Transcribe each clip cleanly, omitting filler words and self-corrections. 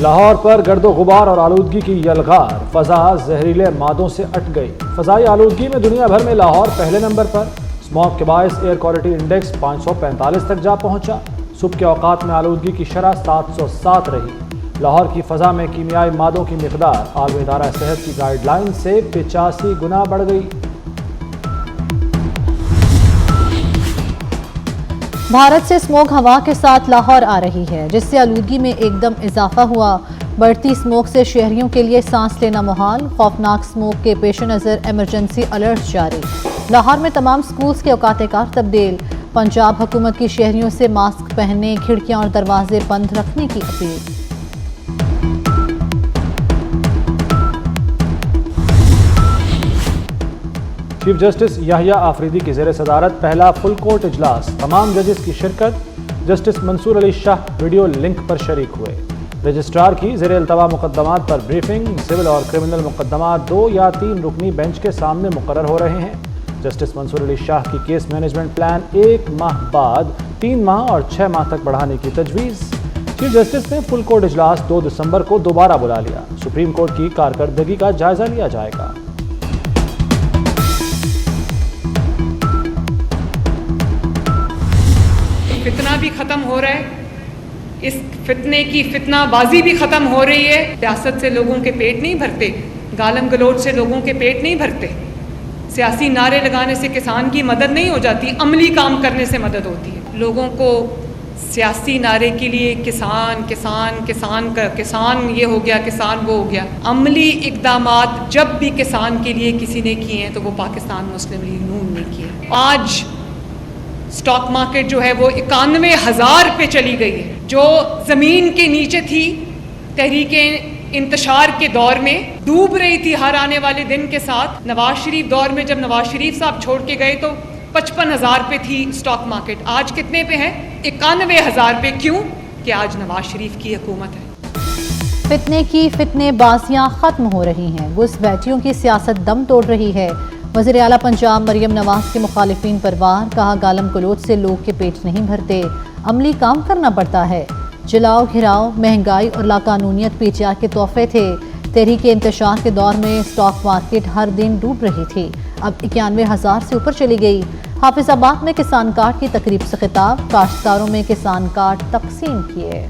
لاہور پر گرد و غبار اور آلودگی کی یلغار، فضا زہریلے مادوں سے اٹ گئی۔ فضائی آلودگی میں دنیا بھر میں لاہور پہلے نمبر پر، اسموگ کے باعث ایئر کوالٹی انڈیکس 545 تک جا پہنچا۔ صبح کے اوقات میں آلودگی کی شرح 707 رہی۔ لاہور کی فضا میں کیمیائی مادوں کی مقدار عالمی ادارہ صحت کی گائیڈ لائن سے 85 گنا بڑھ گئی۔ بھارت سے اسموگ ہوا کے ساتھ لاہور آ رہی ہے، جس سے آلودگی میں ایک دم اضافہ ہوا۔ بڑھتی اسموگ سے شہریوں کے لیے سانس لینا محال، خوفناک اسموگ کے پیش نظر ایمرجنسی الرٹ جاری۔ لاہور میں تمام سکولز کے اوقات کار تبدیل۔ پنجاب حکومت کی شہریوں سے ماسک پہننے، کھڑکیاں اور دروازے بند رکھنے کی اپیل۔ چیف جسٹس یحییٰ آفریدی کی زیر صدارت پہلا فل کورٹ اجلاس، تمام ججز کی شرکت۔ جسٹس منصور علی شاہ ویڈیو لنک پر شریک ہوئے۔ رجسٹرار کی زیر التوا مقدمات پر بریفنگ، سول اور کرمنل مقدمات 2 یا 3 رکنی بینچ کے سامنے مقرر ہو رہے ہیں۔ جسٹس منصور علی شاہ کی کیس مینجمنٹ پلان 1 ماہ بعد 3 ماہ اور 6 ماہ تک بڑھانے کی تجویز۔ چیف جسٹس نے فل کورٹ اجلاس 2 دسمبر کو دوبارہ بلا لیا۔ سپریم کورٹ کی کارکردگی کا جائزہ لیا جائے گا۔ فتنہ بھی ختم ہو رہا ہے، اس فتنے کی فتنہ بازی بھی ختم ہو رہی ہے۔ سیاست سے لوگوں کے پیٹ نہیں بھرتے، گالم گلوچ سے لوگوں کے پیٹ نہیں بھرتے، سیاسی نعرے لگانے سے کسان کی مدد نہیں ہو جاتی، عملی کام کرنے سے مدد ہوتی ہے۔ لوگوں کو سیاسی نعرے کے لیے کسان کسان کسان کسان یہ ہو گیا، کسان وہ ہو گیا، عملی اقدامات جب بھی کسان کے لیے کسی نے کیے ہیں تو وہ پاکستان مسلم لیگ نون نے کیے۔ آج سٹاک مارکیٹ جو ہے وہ 91,000 پہ چلی گئی ہے، جو زمین کے نیچے تھی تحریک انتشار کے دور میں، ڈوب رہی تھی ہر آنے والے دن کے ساتھ۔ نواز شریف دور میں جب نواز شریف صاحب چھوڑ کے گئے تو 55,000 پہ تھی سٹاک مارکیٹ، آج کتنے پہ ہے؟ 91,000 پہ۔ کیوں؟ کہ آج نواز شریف کی حکومت ہے۔ فتنے کی فتنے بازیاں ختم ہو رہی ہیں، گھس بیٹھیوں کی سیاست دم توڑ رہی ہے۔ وزیر اعلیٰ پنجاب مریم نواز کے مخالفین پر وار، کہا گالم گلوچ سے لوگ کے پیٹ نہیں بھرتے، عملی کام کرنا پڑتا ہے۔ جلاؤ گھراؤ، مہنگائی اور لاقانونیت پی ٹی آئی کے تحفے تھے۔ تحریک انتشار کے دور میں سٹاک مارکیٹ ہر دن ڈوب رہی تھی، اب 91,000 سے اوپر چلی گئی۔ حافظ آباد میں کسان کارڈ کی تقریب سے خطاب، کاشتکاروں میں کسان کارڈ تقسیم کیے۔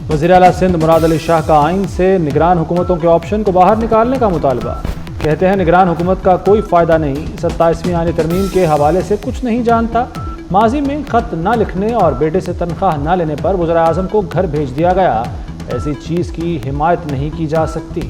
وزیر اعلیٰ سندھ مراد علی شاہ کا آئین سے نگران حکومتوں کے آپشن کو باہر نکالنے کا مطالبہ۔ کہتے ہیں نگران حکومت کا کوئی فائدہ نہیں، 27ویں آئینی ترمیم کے حوالے سے کچھ نہیں جانتا۔ ماضی میں خط نہ لکھنے اور بیٹے سے تنخواہ نہ لینے پر وزراء اعظم کو گھر بھیج دیا گیا، ایسی چیز کی حمایت نہیں کی جا سکتی۔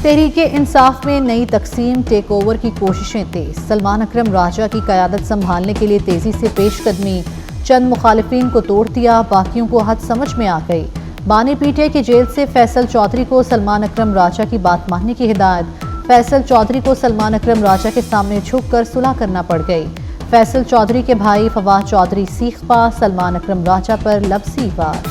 تحریک انصاف میں نئی تقسیم، ٹیک اوور کی کوششیں تیز۔ سلمان اکرم راجہ کی قیادت سنبھالنے کے لیے تیزی سے پیش قدمی، چند مخالفین کو توڑ دیا، باقیوں کو حد سمجھ میں آ گئی۔ بانی پی ٹی آئی کی جیل سے فیصل چودھری کو سلمان اکرم راجہ کی بات ماننے کی ہدایت۔ فیصل چودھری کو سلمان اکرم راجہ کے سامنے جھک کر صلح کرنا پڑ گئی۔ فیصل چودھری کے بھائی فواد چودھری سیخ پا، سلمان اکرم راجہ پر لفظی وار۔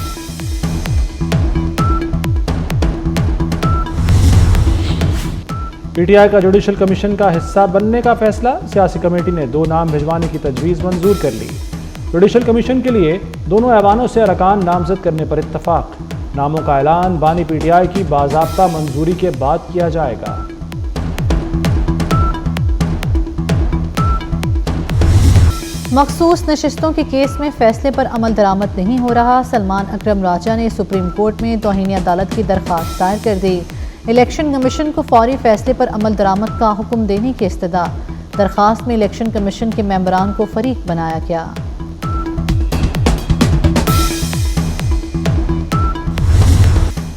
پی ٹی آئی کا جوڈیشل کمیشن کا حصہ بننے کا فیصلہ، سیاسی کمیٹی نے 2 نام بھجوانے کی تجویز منظور کر لی۔ جوڈیشل کمیشن کے لیے دونوں ایوانوں سے ارکان نامزد کرنے پر اتفاق، ناموں کا اعلان بانی پی ٹی آئی کی باضابطہ منظوری کے بعد کیا جائے گا۔ مخصوص نشستوں کے کیس میں فیصلے پر عمل درآمد نہیں ہو رہا، سلمان اکرم راجہ نے سپریم کورٹ میں توہین عدالت کی درخواست دائر کر دی۔ الیکشن کمیشن کو فوری فیصلے پر عمل درآمد کا حکم دینے کی استدعا، درخواست میں الیکشن کمیشن کے ممبران کو فریق بنایا گیا۔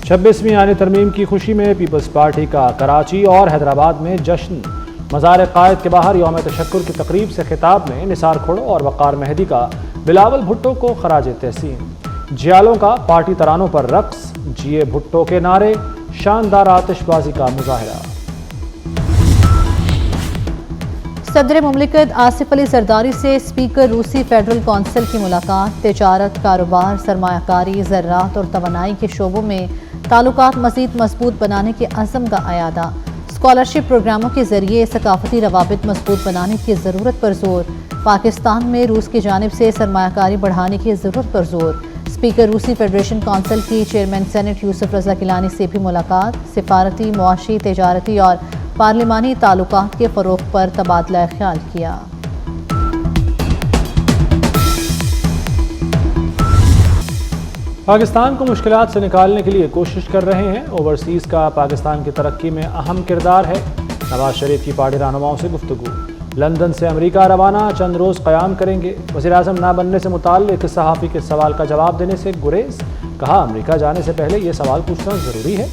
26ویں آئینی ترمیم کی خوشی میں پیپلز پارٹی کا کراچی اور حیدرآباد میں جشن، مزار قائد کے باہر یوم تشکر کی تقریب سے خطاب میں نثار کھڑو اور وقار مہدی کا بلاول بھٹو کو خراج تحسین، جیالوں کا پارٹی ترانوں پر رقص، جیے بھٹو کے نعرے، شاندار آتش بازی کا مظاہرہ۔ صدر مملکت آصف علی زرداری سے اسپیکر روسی فیڈرل کونسل کی ملاقات، تجارت، کاروبار، سرمایہ کاری، زراعت اور توانائی کے شعبوں میں تعلقات مزید مضبوط بنانے کے عزم کا اعادہ۔ اسکالرشپ پروگراموں کے ذریعے ثقافتی روابط مضبوط بنانے کی ضرورت پر زور، پاکستان میں روس کی جانب سے سرمایہ کاری بڑھانے کی ضرورت پر زور، اسپیکر روسی فیڈریشن کونسل کی چیئرمین سینٹ یوسف رضا گیلانی سے بھی ملاقات، سفارتی، معاشی، تجارتی اور پارلیمانی تعلقات کے فروغ پر تبادلہ خیال کیا۔ پاکستان کو مشکلات سے نکالنے کے لیے کوشش کر رہے ہیں، اوورسیز کا پاکستان کی ترقی میں اہم کردار ہے، نواز شریف کی پارٹی رہنماؤں سے گفتگو۔ لندن سے امریکہ روانہ، چند روز قیام کریں گے، وزیراعظم نہ بننے سے متعلق صحافی کے سوال کا جواب دینے سے گریز، کہا امریکہ جانے سے پہلے یہ سوال پوچھنا ضروری ہے۔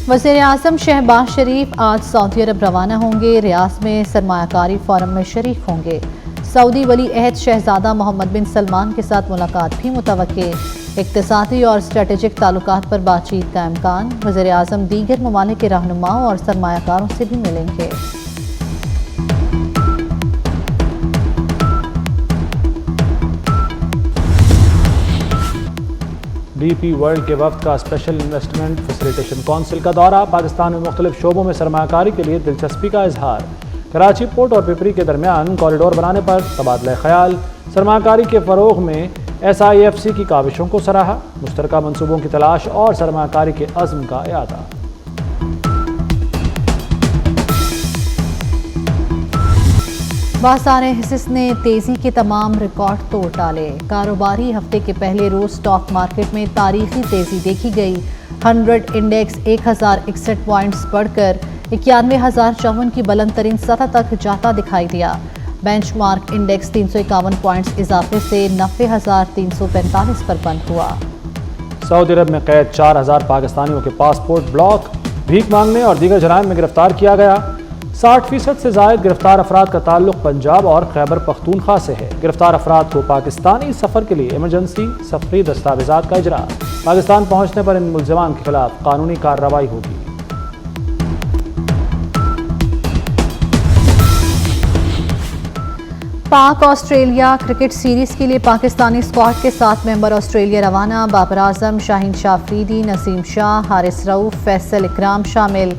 وزیر اعظم شہباز شریف آج سعودی عرب روانہ ہوں گے، ریاض میں سرمایہ کاری فورم میں شریک ہوں گے۔ سعودی ولی عہد شہزادہ محمد بن سلمان کے ساتھ ملاقات بھی متوقع، اقتصادی اور اسٹریٹجک تعلقات پر بات چیت کا امکان۔ وزیر اعظم دیگر ممالک کے رہنماؤں اور سرمایہ کاروں سے بھی ملیں گے۔ ڈی پی ورلڈ کے وفد کا اسپیشل انویسٹمنٹ فیسیلیٹیشن کونسل کا دورہ، پاکستان میں مختلف شعبوں میں سرمایہ کاری کے لیے دلچسپی کا اظہار۔ کراچی پورٹ اور پپری کے درمیان کوریڈور بنانے پر تبادلہ خیال، سرمایہ کاری کے فروغ میں ایس آئی ایف سی کی کاوشوں کو سراہا، مشترکہ منصوبوں کی تلاش اور سرمایہ کاری کے عزم کا اعادہ۔ بازار حصص نے تیزی کے تمام ریکارڈ توڑ ڈالے، کاروباری ہفتے کے پہلے روز سٹاک مارکیٹ میں تاریخی تیزی دیکھی گئی، 100 انڈیکس 1061 پوائنٹس بڑھ کر 91,054 کی بلند ترین سطح تک جاتا دکھائی دیا، بینچ مارک انڈیکس 351 پوائنٹس اضافے سے 90,345 پر بند ہوا۔ سعودی عرب میں قید 4,000 پاکستانیوں کے پاسپورٹ بلاک، بھیک مانگنے اور دیگر جرائم میں گرفتار کیا گیا۔ 60% سے زائد گرفتار افراد کا تعلق پنجاب اور خیبر پختونخوا سے ہے۔ گرفتار افراد کو پاکستانی سفر کے لیے ایمرجنسی سفری دستاویزات کا اجرا، پاکستان پہنچنے پر ان ملزمان کے خلاف قانونی کارروائی ہوگی۔ پاک آسٹریلیا کرکٹ سیریز کے لیے پاکستانی اسکواڈ کے 7 ممبر آسٹریلیا روانہ، بابر اعظم، شاہین شاہ افریدی، نسیم شاہ، حارث رؤف، فیصل اکرام شامل۔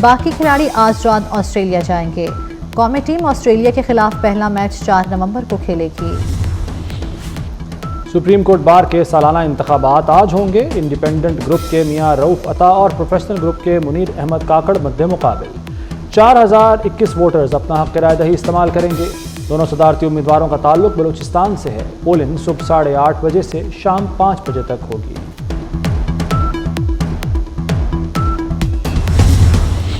باقی کھلاڑی آج رات آسٹریلیا جائیں گے۔ قومی ٹیم آسٹریلیا کے خلاف پہلا میچ 4 نومبر کو کھیلے گی۔ سپریم کورٹ بار کے سالانہ انتخابات آج ہوں گے، انڈیپینڈنٹ گروپ کے میاں رؤف عطا اور پروفیشنل گروپ کے منیر احمد کاکڑ مد مقابل۔ 4021 ووٹرز اپنا حق رائے دہی استعمال کریں گے۔ دونوں صدارتی امیدواروں کا تعلق بلوچستان سے ہے۔ پولنگ صبح 8:30 بجے سے شام 5 بجے تک ہوگی۔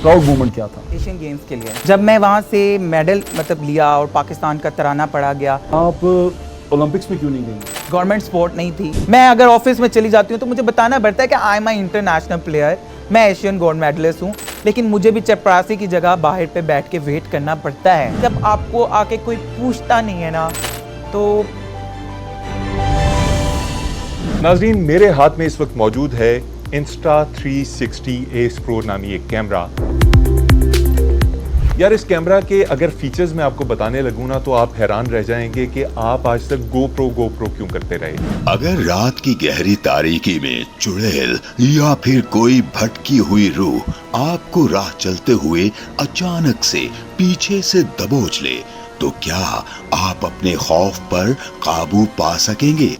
پراؤڈ مومنٹ کیا تھا ایشین گیمز کے لیے جب میں وہاں سے میڈل لیا اور پاکستان کا ترانہ پڑھا گیا؟ آپ اولمپکس میں کیوں نہیں گئی؟ گورنمنٹ سپورٹ نہیں تھی۔ میں اگر آفس میں چلی جاتی ہوں تو مجھے بتانا پڑتا ہے کہ I am a international player, میں ایشین گولڈ میڈلسٹ ہوں، لیکن مجھے بھی چپراسی کی جگہ باہر پہ بیٹھ کے ویٹ کرنا پڑتا ہے۔ جب آپ کو آ کے کوئی پوچھتا نہیں ہے نا تو۔ ناظرین، میرے ہاتھ میں اس وقت موجود ہے انسٹا 360 ایس پرو نامی ایک کیمرہ۔ یار اس کیمرہ کے اگر فیچرز میں آپ کو بتانے لگوں نا تو آپ حیران رہ جائیں گے کہ آپ آج تک گو پرو کیوں کرتے رہے۔ اگر رات کی گہری تاریکی میں چڑیل یا پھر کوئی بھٹکی ہوئی روح آپ کو راہ چلتے ہوئے اچانک سے پیچھے سے دبوچ لے تو کیا آپ اپنے خوف پر قابو پا سکیں گے؟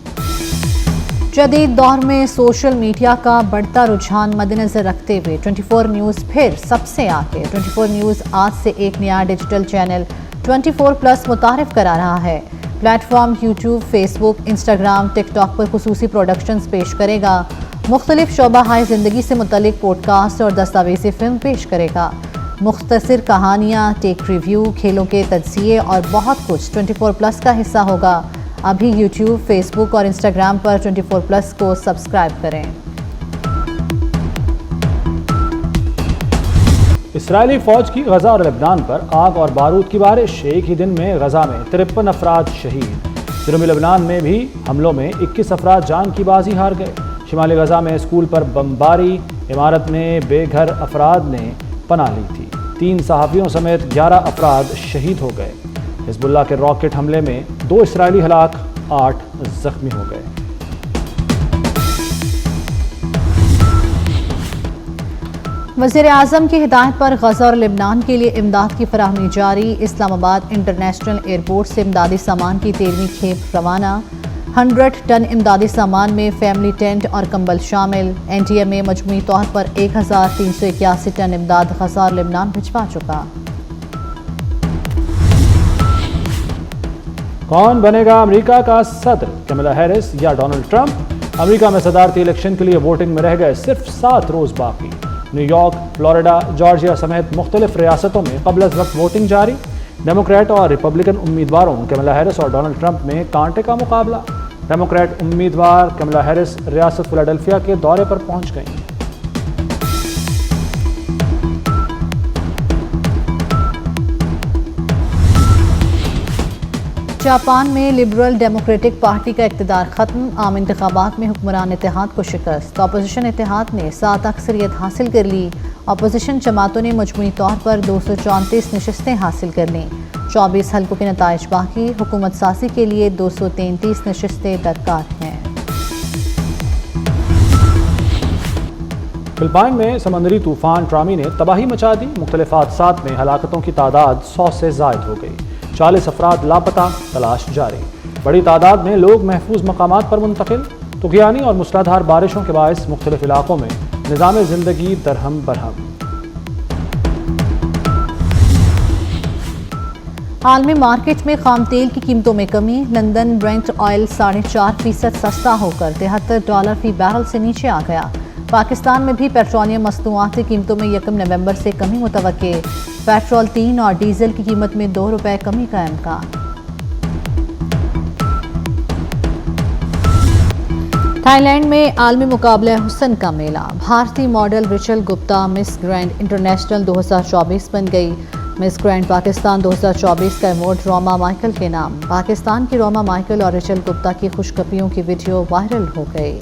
جدید دور میں سوشل میڈیا کا بڑھتا رجحان مد نظر رکھتے ہوئے 24 نیوز پھر سب سے آگے۔ 24 نیوز آج سے ایک نیا ڈیجیٹل چینل 24+ متعارف کرا رہا ہے۔ پلیٹ فارم یوٹیوب، فیس بک، انسٹاگرام، ٹک ٹاک پر خصوصی پروڈکشنز پیش کرے گا، مختلف شعبہ ہائے زندگی سے متعلق پوڈ کاسٹ اور دستاویزی فلم پیش کرے گا، مختصر کہانیاں، ٹیک ریویو، کھیلوں کے تجزیے اور بہت کچھ 24+ کا حصہ ہوگا۔ ابھی یوٹیوب، فیس بک اور انسٹاگرام پر 24+ کو سبسکرائب کریں۔ اسرائیلی فوج کی غزہ اور لبنان پر آگ اور بارود کی بارش، ایک ہی دن میں غزہ میں 53 افراد شہید۔ جنوبی لبنان میں بھی حملوں میں 21 افراد جان کی بازی ہار گئے۔ شمالی غزہ میں اسکول پر بمباری، عمارت میں بے گھر افراد نے پناہ لی تھی۔ 3 صحافیوں سمیت 11 افراد شہید ہو گئے۔ حزب اللہ کے راکٹ حملے میں 2 اسرائیلی ہلاک، 8 زخمی ہو گئے۔ وزیر اعظم کی ہدایت پر غزہ اور لبنان کے لیے امداد کی فراہمی جاری. اسلام آباد انٹرنیشنل ایئرپورٹ سے امدادی سامان کی 13ویں کھیپ روانہ. 100 ٹن امدادی سامان میں فیملی ٹینٹ اور کمبل شامل. این ٹی ایم اے مجموعی طور پر 1381 ٹن امداد غزہ اور لبنان بھجوا چکا. کون بنے گا امریکہ کا صدر، کیملا ہیرس یا ڈونلڈ ٹرمپ؟ امریکہ میں صدارتی الیکشن کے لیے ووٹنگ میں رہ گئے صرف 7 روز باقی. نیو یارک، فلوریڈا، جارجیا سمیت مختلف ریاستوں میں قبل از وقت ووٹنگ جاری. ڈیموکریٹ اور ریپبلکن امیدواروں کیملا ہیرس اور ڈونلڈ ٹرمپ میں کانٹے کا مقابلہ. ڈیموکریٹ امیدوار کیملا ہیرس ریاست فلاڈیلفیا کے دورے پر پہنچ گئیں. جاپان میں لبرل ڈیموکریٹک پارٹی کا اقتدار ختم. عام انتخابات میں حکمران اتحاد کو شکست. اپوزیشن اتحاد نے 7 اکثریت حاصل کر لی. اپوزیشن جماعتوں نے مجموعی طور پر 234 نشستیں حاصل کر لیں. 24 حلقوں کے نتائج باقی. حکومت سازی کے لیے 233 نشستیں درکار ہیں. فلپائن میں سمندری طوفان ٹرامی نے تباہی مچا دی. مختلف حادثات میں ہلاکتوں کی تعداد 100 سے زائد ہو گئی. 40 افراد لاپتہ، تلاش جاری. بڑی تعداد میں لوگ محفوظ مقامات پر منتقل. طغیانی اور موسلادھار بارشوں کے باعث مختلف علاقوں میں نظام زندگی درہم برہم. عالمی مارکیٹ میں خام تیل کی قیمتوں میں کمی. لندن برینٹ آئل 4.5% سستا ہو کر $73 فی بیرل سے نیچے آ گیا. پاکستان میں بھی پیٹرولیم مصنوعات کی قیمتوں میں 1 نومبر سے کمی متوقع. پیٹرول 3 اور ڈیزل کی قیمت میں $2 کمی کا امکان. تھائی لینڈ میں عالمی مقابلہ حسن کا میلہ. بھارتی ماڈل ریچل گپتا مس گرینڈ انٹرنیشنل 2024 بن گئی. مس گرینڈ پاکستان 2024 کا ایوارڈ روما مائیکل کے نام. پاکستان کی روما مائیکل اور ریچل گپتا کی خوشخبریوں کی ویڈیو وائرل ہو گئی.